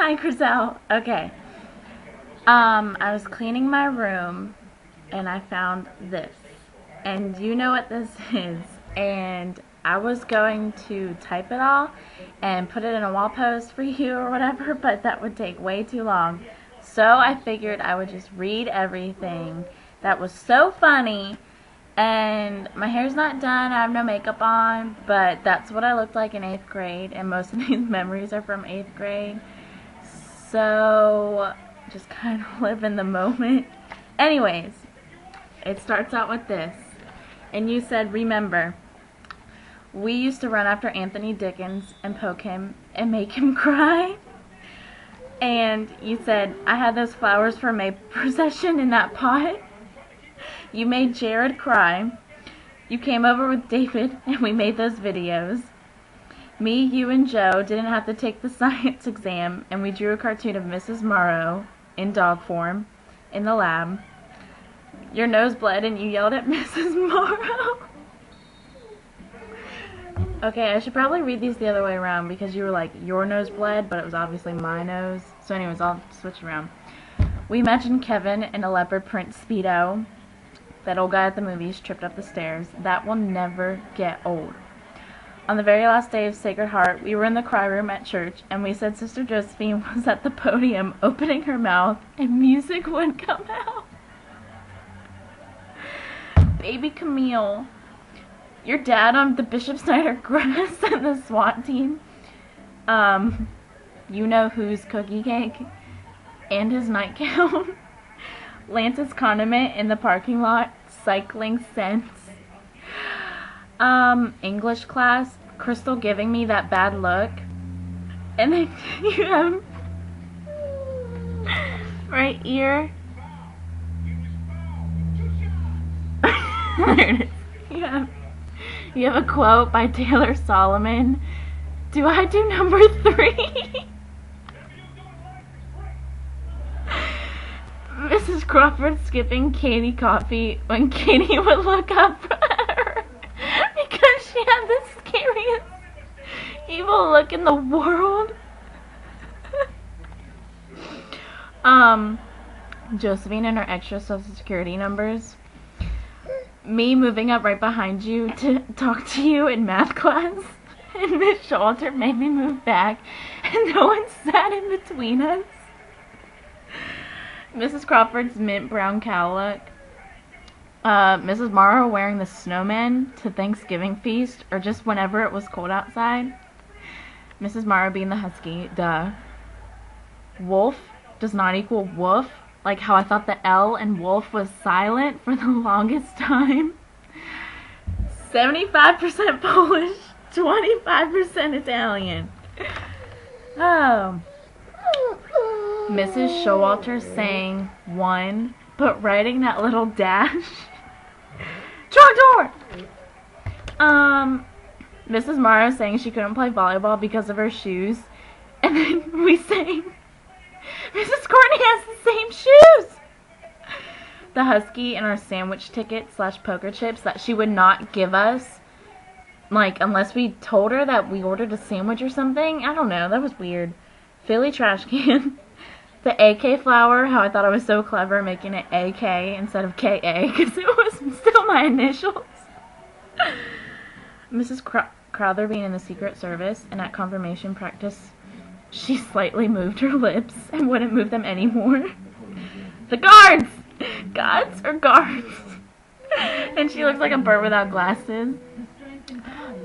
Hi, Griselle. Okay. I was cleaning my room and I found this. And you know what this is. And I was going to type it all and put it in a wall post for you or whatever, but that would take way too long. So I figured I would just read everything that was so funny. And my hair's not done, I have no makeup on, but that's what I looked like in 8th grade, and most of these memories are from 8th grade. So, just kind of live in the moment. Anyways, it starts out with this. And you said, remember, we used to run after Anthony Dickens and poke him and make him cry. And you said, I had those flowers for May procession in that pot. You made Jared cry. You came over with David and we made those videos. Me, you, and Joe didn't have to take the science exam and we drew a cartoon of Mrs. Morrow in dog form in the lab. Your nose bled and you yelled at Mrs. Morrow. Okay, I should probably read these the other way around because you were like, your nose bled, but it was obviously my nose. So anyways, I'll switch around. We imagined Kevin in a leopard print Speedo. That old guy at the movies tripped up the stairs. That will never get old. On the very last day of Sacred Heart, we were in the cry room at church, and we said Sister Josephine was at the podium opening her mouth, and music would come out. Baby Camille. Your dad on the Bishop Snyder grass and the SWAT team. You know who's cookie cake. And his nightgown. Lance's condiment in the parking lot, cycling sense. English class, Crystal giving me that bad look. And then you have right here. There it is. You have a quote by Taylor Solomon. Do I do number 3? Mrs. Crawford skipping Katie coffee when Katie would look up at her because she had the scariest evil look in the world. Josephine and her extra social security numbers. Me moving up right behind you to talk to you in math class. And Miss Showalter made me move back and no one sat in between us. Mrs. Crawford's mint brown cow look. Mrs. Morrow wearing the snowman to Thanksgiving feast or just whenever it was cold outside. Mrs. Morrow being the husky, duh. Wolf does not equal woof, like how I thought the L in wolf was silent for the longest time. 75% Polish, 25% Italian. Oh. Mrs. Showalter saying 1, but writing that little dash. Trogdor! Mrs. Morrow saying she couldn't play volleyball because of her shoes. And then we sang, Mrs. Courtney has the same shoes! The husky and our sandwich ticket / poker chips that she would not give us. Like, unless we told her that we ordered a sandwich or something. I don't know, that was weird. Philly trash can. The AK flower, how I thought I was so clever making it AK instead of KA, because it was still my initials. Mrs. Crowther being in the Secret Service, and at confirmation practice, she slightly moved her lips and wouldn't move them anymore. The guards! Gods or guards? And she looks like a bird without glasses.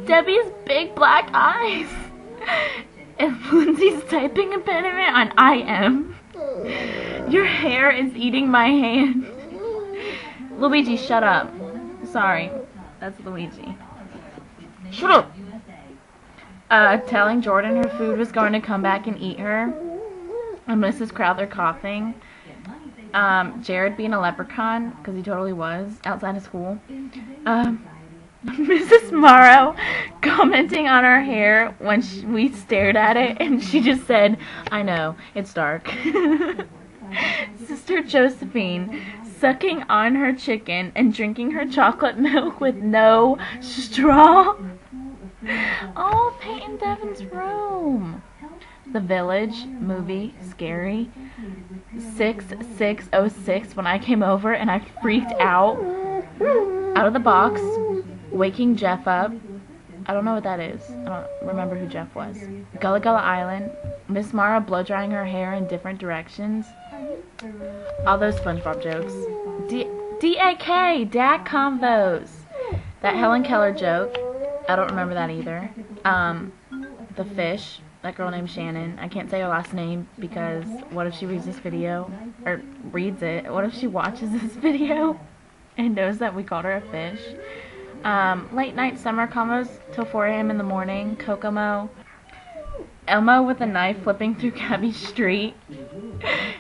Debbie's big black eyes. And Lindsay's typing impediment on IM. Your hair is eating my hand. Luigi, shut up. Sorry. That's Luigi. Shut up! Telling Jordan her food was going to come back and eat her. And Mrs. Crowther coughing. Jared being a leprechaun, because he totally was, outside of school. Mrs. Morrow commenting on our hair when we stared at it, and she just said, I know, it's dark. Sister Josephine sucking on her chicken and drinking her chocolate milk with no straw. Oh, Peyton Devin's room. The Village movie, scary. 6606, when I came over and I freaked out of the box, waking Jeff up. I don't know what that is. I don't remember who Jeff was. Gullah Gullah Island. Miss Mara blow drying her hair in different directions. All those SpongeBob jokes. DAK, DAC Convos. That Helen Keller joke. I don't remember that either. The fish. That girl named Shannon. I can't say her last name because what if she reads this video? Or reads it. What if she watches this video and knows that we called her a fish? Late night summer combos till 4 a.m. in the morning. Kokomo. Elmo with a knife flipping through Gabby Street.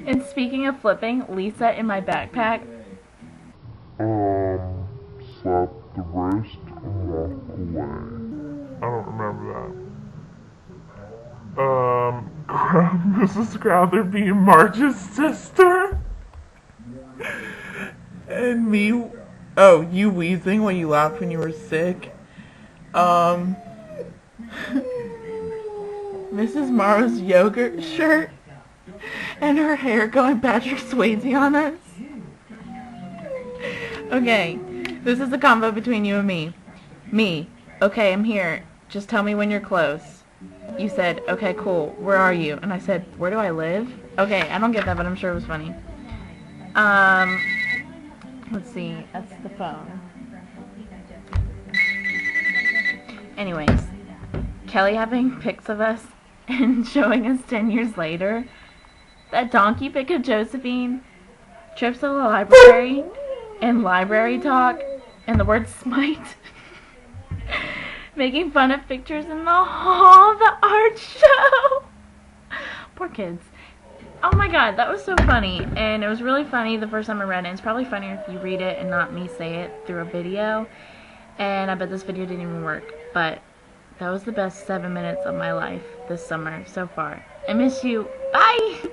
And speaking of flipping, Lisa in my backpack. Slap the wrist and walk away. I don't remember that. Mrs. Crowther being Marge's sister. And me, you wheezing when you laughed when you were sick. Mrs. Mara's yogurt shirt. And her hair going Patrick Swayze on us. Okay, this is a combo between you and me. Me, okay, I'm here. Just tell me when you're close. You said, okay, cool, where are you? And I said, where do I live? Okay, I don't get that, but I'm sure it was funny. Let's see, that's the phone. Anyways, Kelly having pics of us and showing us 10 years later. That donkey pic of Josephine, trips to the library, and library talk, and the word smite. Making fun of pictures in the hall, the art show. Poor kids. Oh my god, that was so funny. And it was really funny the first time I read it. It's probably funnier if you read it and not me say it through a video. And I bet this video didn't even work. But that was the best 7 minutes of my life this summer so far. I miss you. Bye!